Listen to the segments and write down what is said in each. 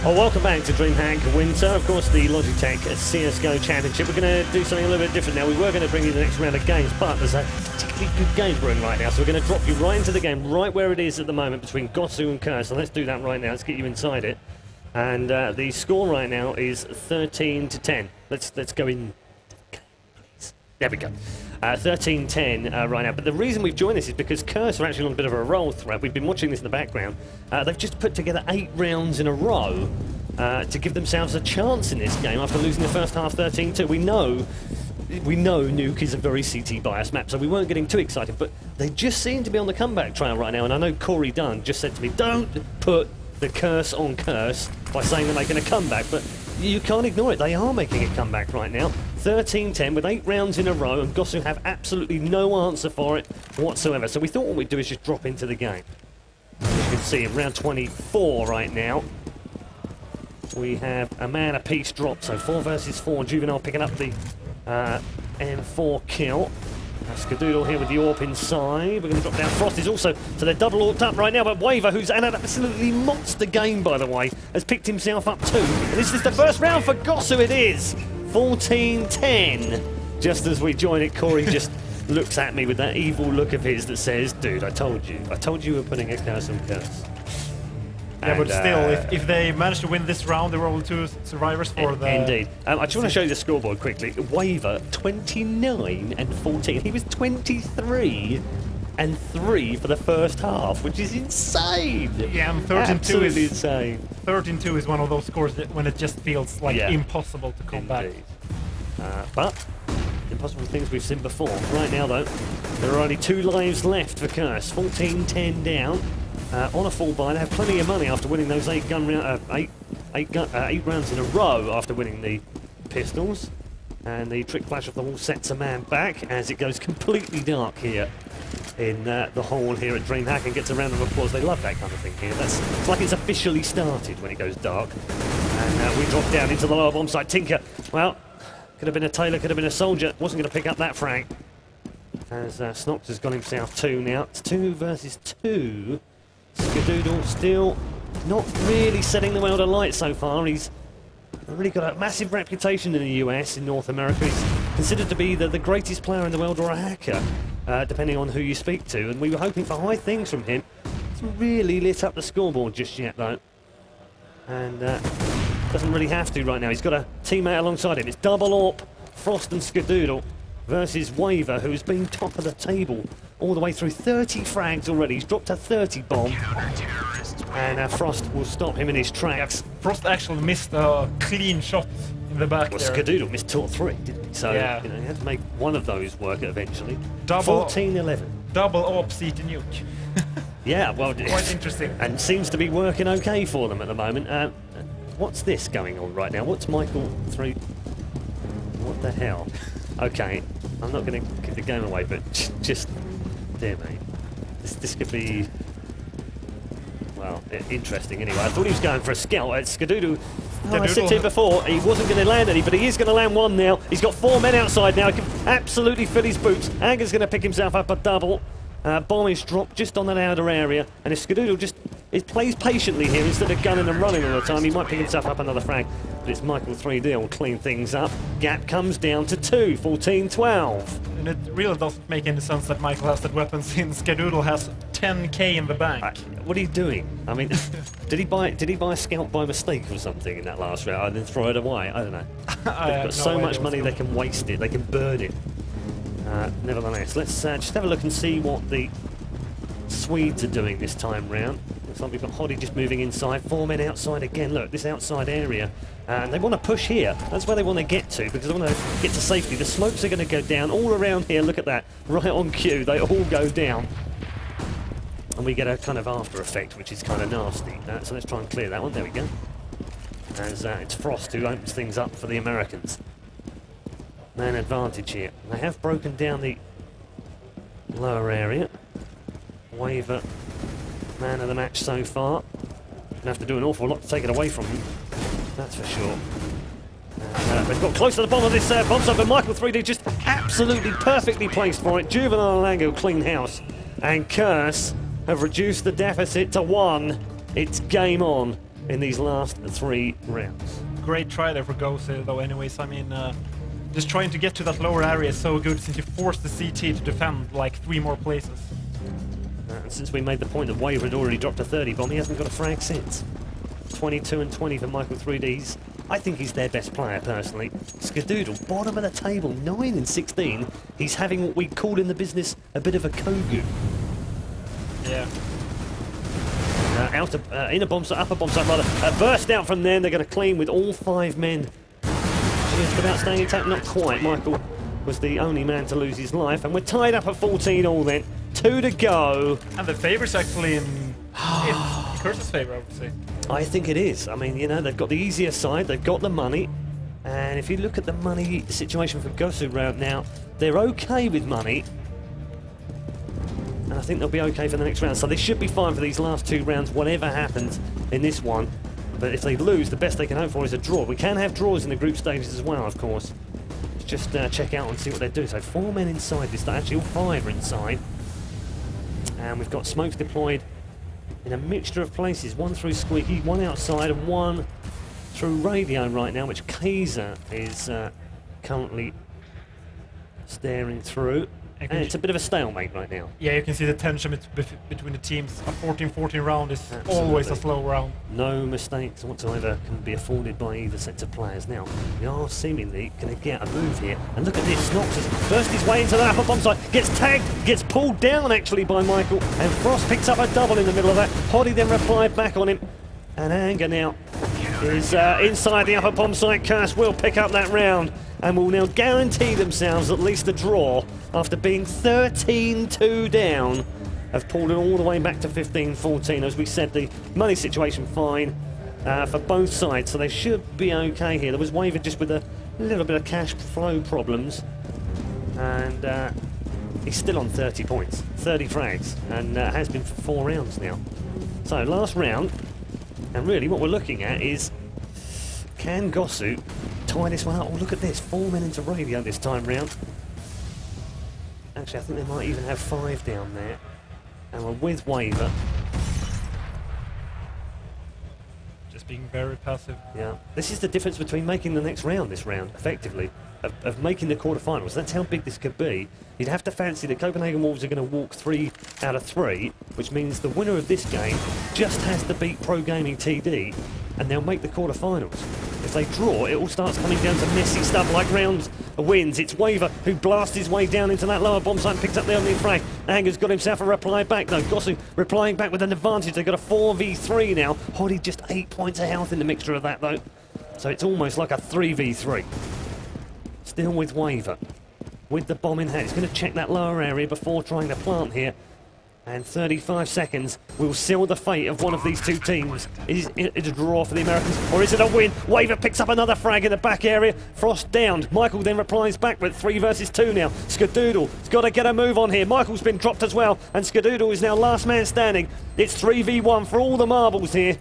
Well, welcome back to DreamHack Winter. Of course, the Logitech CSGO Championship. We're going to do something a little bit different now. We were going to bring you the next round of games, but there's a particularly good game brewing right now, so we're going to drop you right into the game, right where it is at the moment between gosu and Curse. So let's do that right now. Let's get you inside it. And the score right now is 13-10. Let's go in. There we go. 13-10 right now. But the reason we've joined this is because Curse are actually on a bit of a roll thread. We've been watching this in the background. They've just put together 8 rounds in a row to give themselves a chance in this game after losing the first half 13-2. We know Nuke is a very CT biased map, so we weren't getting too excited, but they just seem to be on the comeback trail right now. And I know Corey Dunn just said to me, don't put the curse on Curse by saying they're making a comeback, but you can't ignore it. They are making a comeback right now. 13-10 with 8 rounds in a row, and gosu have absolutely no answer for it whatsoever. So we thought what we'd do is just drop into the game. As you can see, in round 24 right now, we have a man apiece drop. So 4 versus 4. Juvenile picking up the M4 kill. Skadoodle here with the AWP inside. We're going to drop down. Frost is also, so they're double AWP'd up right now, but Waver, who's had an absolutely monster game, by the way, has picked himself up too. And this is the first round for gosu, it is! 14-10. Just as we join it, Corey just looks at me with that evil look of his that says, dude, I told you we were putting a curse on Curse. Yeah, but still, if they manage to win this round, they were all 2 survivors for the... Indeed. I just want to show you the scoreboard quickly. Waver, 29 and 14. He was 23 and 3 for the first half, which is insane. Yeah, and 13-2 is insane. 13-2 is one of those scores that when it just feels like impossible to come back. But impossible things we've seen before. Right now, though, there are only 2 lives left for Curse. 14-10 down. On a full buy, they have plenty of money after winning those 8 rounds in a row after winning the pistols. And the trick flash of the wall sets a man back as it goes completely dark here in the hall here at DreamHack, and gets a round of applause. They love that kind of thing here. It's like it's officially started when it goes dark. And we drop down into the lower bomb site. Tinker, well, could have been a tailor, could have been a soldier. Wasn't going to pick up that frag. As Snox has got himself 2 now. It's 2 versus 2. Skadoodle still not really setting the world alight so far. He's really got a massive reputation in the US, in North America. He's considered to be the greatest player in the world, or a hacker, depending on who you speak to. And we were hoping for high things from him. It's really lit up the scoreboard just yet, though. And doesn't really have to right now. He's got a teammate alongside him. It's double AWP, Frost and Skadoodle versus Waver, who's been top of the table all the way through. 30 frags already. He's dropped a 30 bomb. And Frost will stop him in his tracks. Frost actually missed a clean shot in the back there. Skadoodle missed 2 or 3, didn't he? So yeah, you know, he had to make one of those work eventually. 14-11. Double AWP CT nuke. Yeah, well, quite interesting. And seems to be working okay for them at the moment. What's this going on right now? What's Michael 3? What the hell? Okay, I'm not going to give the game away, but just, dear me, this could be, well, interesting anyway. I thought he was going for a scout. Skadoodle, I said to him before, he wasn't going to land any, but he is going to land 1 now. He's got 4 men outside now. He can absolutely fill his boots. Anger's going to pick himself up a double. Bomb is dropped just on that outer area, and if Skadoodle just plays patiently here instead of gunning and running all the time, he might pick himself up another frag. But it's Michael 3D will clean things up. Gap comes down to 2, 14-12. And it really doesn't make any sense that Michael has that weapon since Skadoodle has 10k in the bank. What are you doing? I mean, did he buy a scout by mistake or something in that last round and then throw it away? I don't know. They've got so much money they can waste it, they can burn it. Nevertheless, let's just have a look and see what the Swedes are doing this time round. Looks like we've got Hoddy just moving inside, 4 men outside again. Look, this outside area, and they want to push here. That's where they want to get to, because they want to get to safety. The smokes are going to go down all around here. Look at that, right on cue. They all go down, and we get a kind of after effect, which is kind of nasty. So let's try and clear that one. There we go. As it's Frost who opens things up for the Americans. Man advantage here. They have broken down the lower area. Waver, man of the match so far. Gonna have to do an awful lot to take it away from him. That's for sure. They've got close to the bottom of this bomb site, but Michael 3D just absolutely perfectly placed for it. Juvenile and Ango clean house. and Curse have reduced the deficit to 1. It's game on in these last 3 rounds. Great try there for gosu, though. Anyways, I mean, just trying to get to that lower area is so good since you force the CT to defend like 3 more places. Since we made the point that Waver had already dropped a 30 bomb, he hasn't got a frag since. 22 and 20 for Michael 3Ds. I think he's their best player, personally. Skadoodle, bottom of the table, 9 and 16. He's having what we call in the business a bit of a kogu. Yeah. Inner bomb site, upper bomb site rather. Burst out from there, and they're going to clean with all 5 men. Just about staying intact, not quite. Michael was the only man to lose his life, and we're tied up at 14 all then. 2 to go. And the favor's actually in Curse's favor, I would say. I think it is. I mean, you know, they've got the easier side, they've got the money, and if you look at the money situation for gosu round now, they're okay with money, and I think they'll be okay for the next round. So they should be fine for these last 2 rounds, whatever happens in this one. But if they lose, the best they can hope for is a draw. We can have draws in the group stages as well, of course. Let's just check out and see what they're doing. So 4 men inside this, actually all 5 are inside. And we've got smokes deployed in a mixture of places. 1 through Squeaky, 1 outside, and 1 through Radio right now, which Kaiser is currently staring through. And it's a bit of a stalemate right now. Yeah, you can see the tension between the teams. A 14-14 round is Absolutely. Always a slow round. No mistakes whatsoever can be afforded by either set of players. Now, we are seemingly going to get a move here. And look at this, Snox has burst his way into the upper bomb site, gets tagged, gets pulled down actually by Michael, and Frost picks up a double in the middle of that. Hoddy then replied back on him. And Anger now is inside the upper bomb site. Curse will pick up that round and will now guarantee themselves at least a draw after being 13-2 down. Have pulled it all the way back to 15-14. As we said, the money situation fine for both sides, so they should be okay here. There was Waver just with a little bit of cash flow problems, and he's still on 30 points, 30 frags, and has been for 4 rounds now. So last round, and really what we're looking at is, can gosu tie this one up? Oh, look at this, 4 men into Radio this time round. Actually, I think they might even have 5 down there. And we're with Waver. Just being very passive. Yeah. This is the difference between making the next round, this round, effectively, of making the quarterfinals. That's how big this could be. You'd have to fancy that Copenhagen Wolves are going to walk 3 out of 3, which means the winner of this game just has to beat Pro Gaming TD, and they'll make the quarterfinals. If they draw, it all starts coming down to messy stuff like rounds wins. It's Waver who blasts his way down into that lower bomb site and picks up the opening frag. Anger's got himself a reply back though. gosu replying back with an advantage. They've got a 4v3 now. Hoddy just 8 points of health in the mixture of that though. So it's almost like a 3v3. Still with Waver. With the bomb in hand. He's going to check that lower area before trying to plant here. And 35 seconds will seal the fate of one of these 2 teams. Is it a draw for the Americans, or is it a win? Waver picks up another frag in the back area. Frost downed. Michael then replies back with 3 versus 2 now. Skadoodle's got to get a move on here. Michael's been dropped as well, and Skadoodle is now last man standing. It's 3v1 for all the marbles here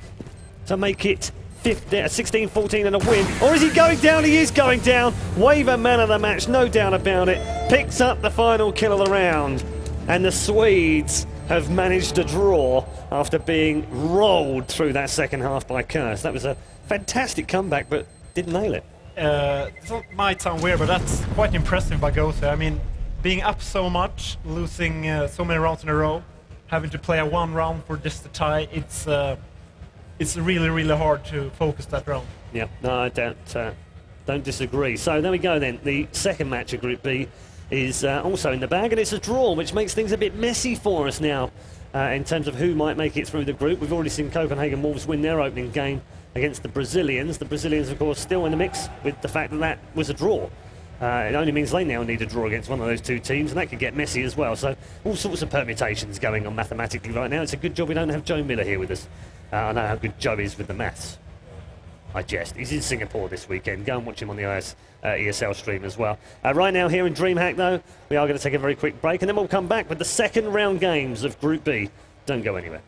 to make it 16-14 and a win. Or is he going down? He is going down. Waver man of the match, no doubt about it. Picks up the final kill of the round. And the Swedes have managed to draw after being rolled through that second half by Curse. That was a fantastic comeback, but didn't nail it. It might sound weird, but that's quite impressive by gosu. I mean, being up so much, losing so many rounds in a row, having to play a 1 round for just a tie, it's really, really hard to focus that round. Yeah, no, I don't disagree. So there we go then. The second match of Group B is also in the bag, and it's a draw, which makes things a bit messy for us now in terms of who might make it through the group. We've already seen Copenhagen Wolves win their opening game against the Brazilians. The Brazilians, of course, still in the mix with the fact that that was a draw. It only means they now need a draw against one of those 2 teams, and that could get messy as well. So all sorts of permutations going on mathematically right now. It's a good job we don't have Joe Miller here with us. I know how good Joe is with the maths. I jest. He's in Singapore this weekend. Go and watch him on the ESL stream as well. Right now here in DreamHack, though, we are going to take a very quick break, and then we'll come back with the second round games of Group B. Don't go anywhere.